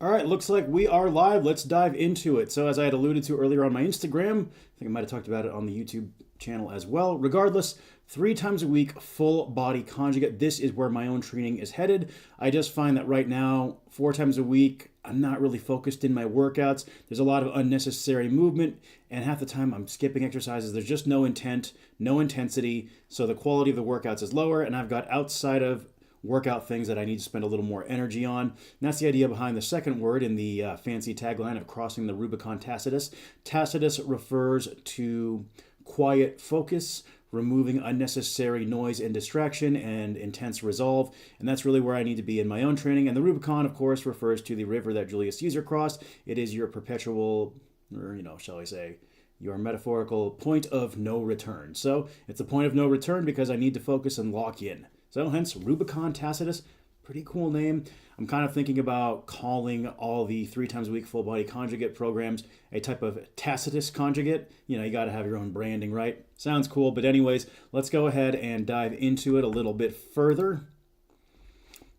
All right, looks like we are live. Let's dive into it. So, as I had alluded to earlier on my Instagram, I think I might have talked about it on the YouTube channel as well. Regardless, 3 times a week, full body conjugate. This is where my own training is headed. I just find that right now, 4 times a week, I'm not really focused in my workouts. There's a lot of unnecessary movement, and half the time I'm skipping exercises. There's just no intent, no intensity, so the quality of the workouts is lower, and I've got outside of workout things that I need to spend a little more energy on. And that's the idea behind the second word in the fancy tagline of crossing the Rubicon Tacitus. Tacitus refers to quiet focus, removing unnecessary noise and distraction, and intense resolve. And that's really where I need to be in my own training. And the Rubicon, of course, refers to the river that Julius Caesar crossed. It is your perpetual, or, shall I say, your metaphorical point of no return. So it's a point of no return because I need to focus and lock in. So hence Rubicon Tacitus, pretty cool name. I'm kind of thinking about calling all the 3 times a week full body conjugate programs a type of Tacitus conjugate. You got to have your own branding, right? Sounds cool. But anyways, let's go ahead and dive into it a little bit further.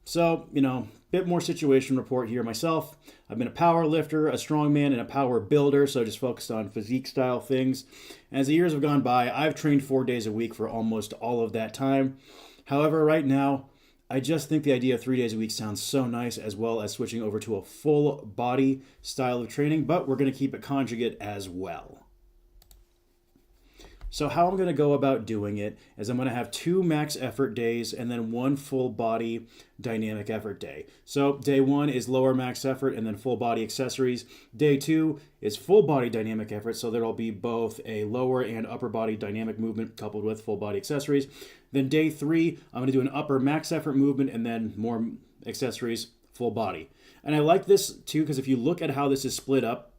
So, bit more situation report here myself. I've been a power lifter, a strongman, and a power builder, so just focused on physique style things. As the years have gone by, I've trained 4 days a week for almost all of that time. However, right now, I just think the idea of 3 days a week sounds so nice, as well as switching over to a full body style of training, but we're going to keep it conjugate as well. So how I'm going to go about doing it is I'm going to have 2 max effort days and then 1 full body dynamic effort day. So day 1 is lower max effort and then full body accessories. Day 2 is full body dynamic effort, so there'll be both a lower and upper body dynamic movement coupled with full body accessories. Then day 3, I'm going to do an upper max effort movement and then more accessories, full body. And I like this too because if you look at how this is split up,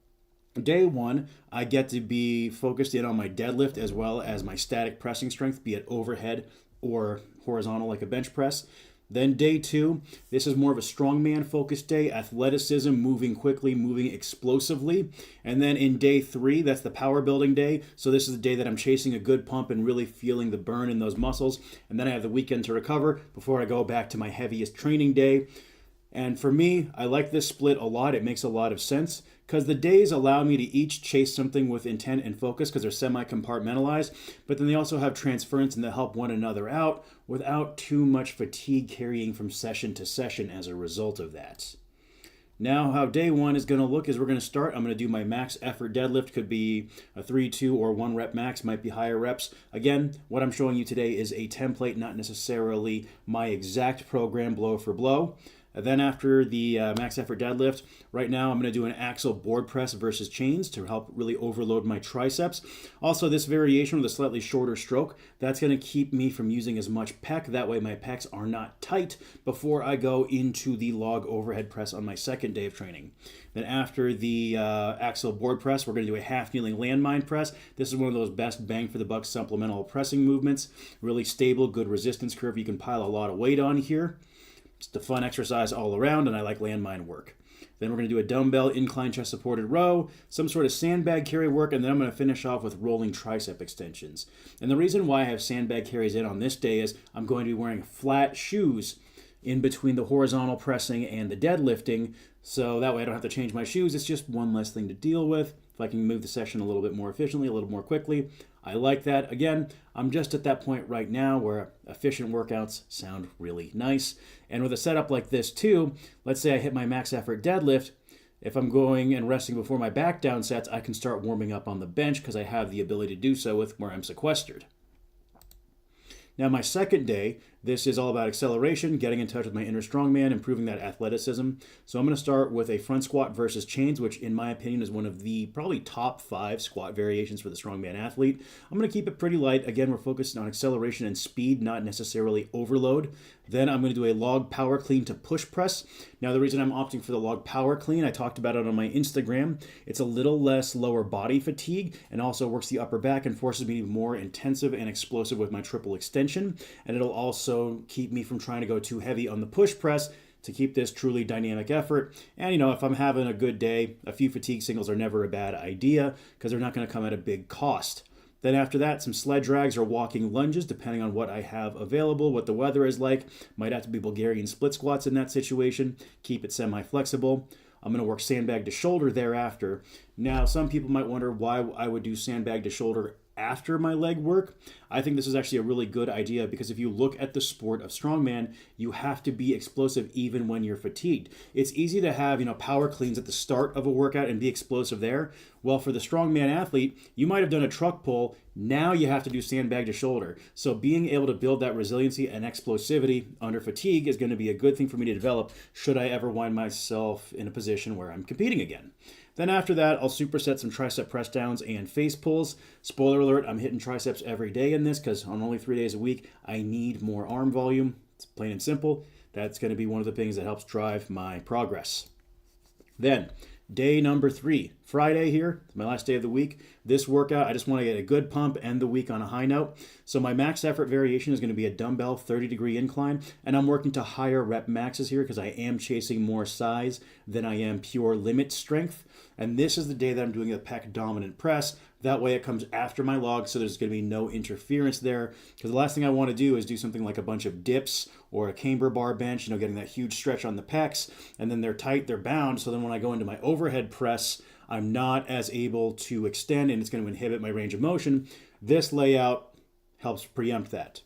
day 1, I get to be focused in on my deadlift as well as my static pressing strength, be it overhead or horizontal like a bench press. Then day 2, this is more of a strongman focused day, athleticism, moving quickly, moving explosively. And then in day 3, that's the power building day. So this is the day that I'm chasing a good pump and really feeling the burn in those muscles. And then I have the weekend to recover before I go back to my heaviest training day. And for me, I like this split a lot. It makes a lot of sense because the days allow me to each chase something with intent and focus because they're semi-compartmentalized, but then they also have transference and they help one another out without too much fatigue carrying from session to session as a result of that. Now, how day 1 is going to look is I'm going to do my max effort deadlift. Could be a 3, 2, or 1 rep max, might be higher reps. Again, what I'm showing you today is a template, not necessarily my exact program blow for blow. And then after the max effort deadlift, right now I'm going to do an axle board press versus chains to help really overload my triceps. Also, this variation with a slightly shorter stroke, that's going to keep me from using as much pec. That way my pecs are not tight before I go into the log overhead press on my second day of training. Then after the axle board press, we're going to do a half kneeling landmine press. This is one of those best bang for the buck supplemental pressing movements. Really stable, good resistance curve. You can pile a lot of weight on here. It's a fun exercise all around, and I like landmine work. Then we're going to do a dumbbell incline chest supported row, some sort of sandbag carry work, and then I'm going to finish off with rolling tricep extensions. And the reason why I have sandbag carries in on this day is I'm going to be wearing flat shoes in between the horizontal pressing and the deadlifting, so that way I don't have to change my shoes. It's just one less thing to deal with. If I can move the session a little bit more efficiently, a little more quickly, I like that. Again, I'm just at that point right now where efficient workouts sound really nice. And with a setup like this too, let's say I hit my max effort deadlift, if I'm going and resting before my back down sets, I can start warming up on the bench because I have the ability to do so with where I'm sequestered. Now, my second day, this is all about acceleration, getting in touch with my inner strongman, improving that athleticism. So I'm going to start with a front squat versus chains, which in my opinion is one of the probably top 5 squat variations for the strongman athlete. I'm going to keep it pretty light. Again, we're focused on acceleration and speed, not necessarily overload. Then I'm going to do a log power clean to push press. Now, the reason I'm opting for the log power clean, I talked about it on my Instagram. It's a little less lower body fatigue and also works the upper back and forces me to be more intensive and explosive with my triple extension. And it'll also keep me from trying to go too heavy on the push press to keep this truly dynamic effort. And if I'm having a good day, a few fatigue signals are never a bad idea because they're not going to come at a big cost. Then after that, some sled drags or walking lunges, depending on what I have available, what the weather is like. Might have to be Bulgarian split squats in that situation. Keep it semi-flexible. I'm going to work sandbag to shoulder thereafter. Now, some people might wonder why I would do sandbag to shoulder after my leg work. I think this is actually a really good idea because if you look at the sport of strongman, you have to be explosive even when you're fatigued. It's easy to have, power cleans at the start of a workout and be explosive there. Well, for the strongman athlete, you might have done a truck pull. Now you have to do sandbag to shoulder. So being able to build that resiliency and explosivity under fatigue is going to be a good thing for me to develop should I ever find myself in a position where I'm competing again. Then after that, I'll superset some tricep press downs and face pulls. Spoiler alert, I'm hitting triceps every day in this because on only 3 days a week, I need more arm volume. It's plain and simple. That's going to be one of the things that helps drive my progress. Then, day number 3, Friday here, my last day of the week. This workout, I just want to get a good pump, end the week on a high note. So my max effort variation is going to be a dumbbell 30-degree incline, and I'm working to higher rep maxes here because I am chasing more size than I am pure limit strength. And this is the day that I'm doing a pec dominant press. That way it comes after my log, so there's going to be no interference there. Because the last thing I want to do is do something like a bunch of dips or a camber bar bench, getting that huge stretch on the pecs, and then they're tight, they're bound, so then when I go into my overhead press, I'm not as able to extend and it's going to inhibit my range of motion. This layout helps preempt that.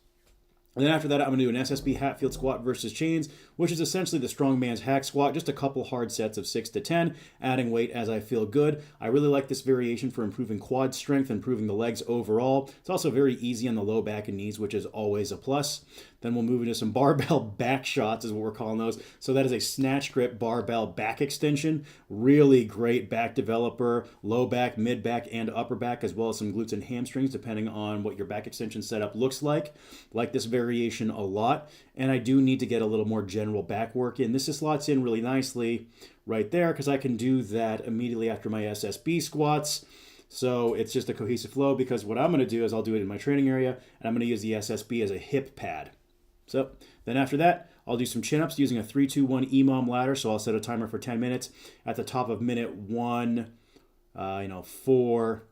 And then after that, I'm going to do an SSB Hatfield squat versus chains, which is essentially the strongman's hack squat, just a couple hard sets of 6 to 10, adding weight as I feel good. I really like this variation for improving quad strength, improving the legs overall. It's also very easy on the low back and knees, which is always a plus. Then we'll move into some barbell back shots is what we're calling those. So that is a snatch grip barbell back extension. Really great back developer, low back, mid back, and upper back, as well as some glutes and hamstrings, depending on what your back extension setup looks like. Like this variation a lot. And I do need to get a little more general back work in. This just slots in really nicely right there because I can do that immediately after my SSB squats. So it's just a cohesive flow because what I'm going to do is I'll do it in my training area and I'm going to use the SSB as a hip pad. So then after that, I'll do some chin-ups using a 3-2-1 EMOM ladder. So I'll set a timer for 10 minutes. At the top of minute 1, 4,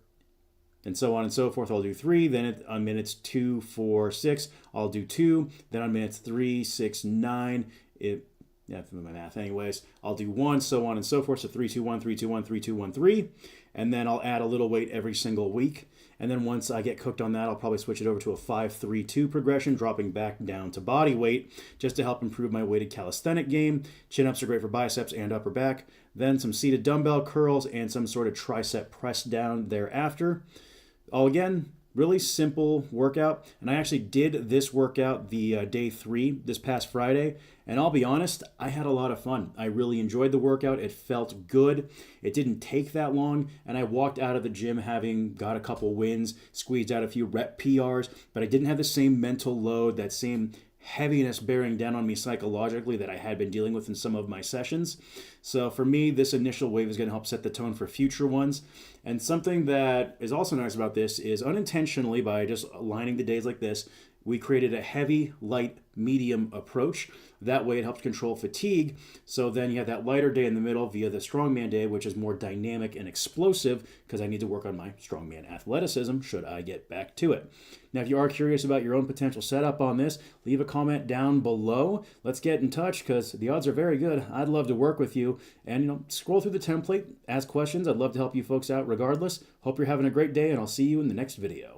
and so on and so forth. I'll do 3. Then on minutes 2, 4, 6, I'll do 2. Then on minutes 3, 6, 9, for my math anyways, I'll do 1, so on and so forth. So 3, 2, 1, 3, 2, 1, 3, 2, 1, 3. And then I'll add a little weight every single week. And then once I get cooked on that, I'll probably switch it over to a 5-3-2 progression, dropping back down to body weight just to help improve my weighted calisthenic game. Chin-ups are great for biceps and upper back. Then some seated dumbbell curls and some sort of tricep press down thereafter. All again, really simple workout. And I actually did this workout the day 3 this past Friday. And I'll be honest, I had a lot of fun. I really enjoyed the workout. It felt good. It didn't take that long. And I walked out of the gym having got a couple wins, squeezed out a few rep PRs, but I didn't have the same mental load, that same heaviness bearing down on me psychologically that I had been dealing with in some of my sessions. So for me, this initial wave is going to help set the tone for future ones. And something that is also nice about this is unintentionally, by just aligning the days like this, we created a heavy, light, medium approach. That way it helps control fatigue. So then you have that lighter day in the middle via the strongman day, which is more dynamic and explosive because I need to work on my strongman athleticism should I get back to it. Now, if you are curious about your own potential setup on this, leave a comment down below. Let's get in touch because the odds are very good. I'd love to work with you. And, scroll through the template, ask questions. I'd love to help you folks out regardless. Hope you're having a great day, and I'll see you in the next video.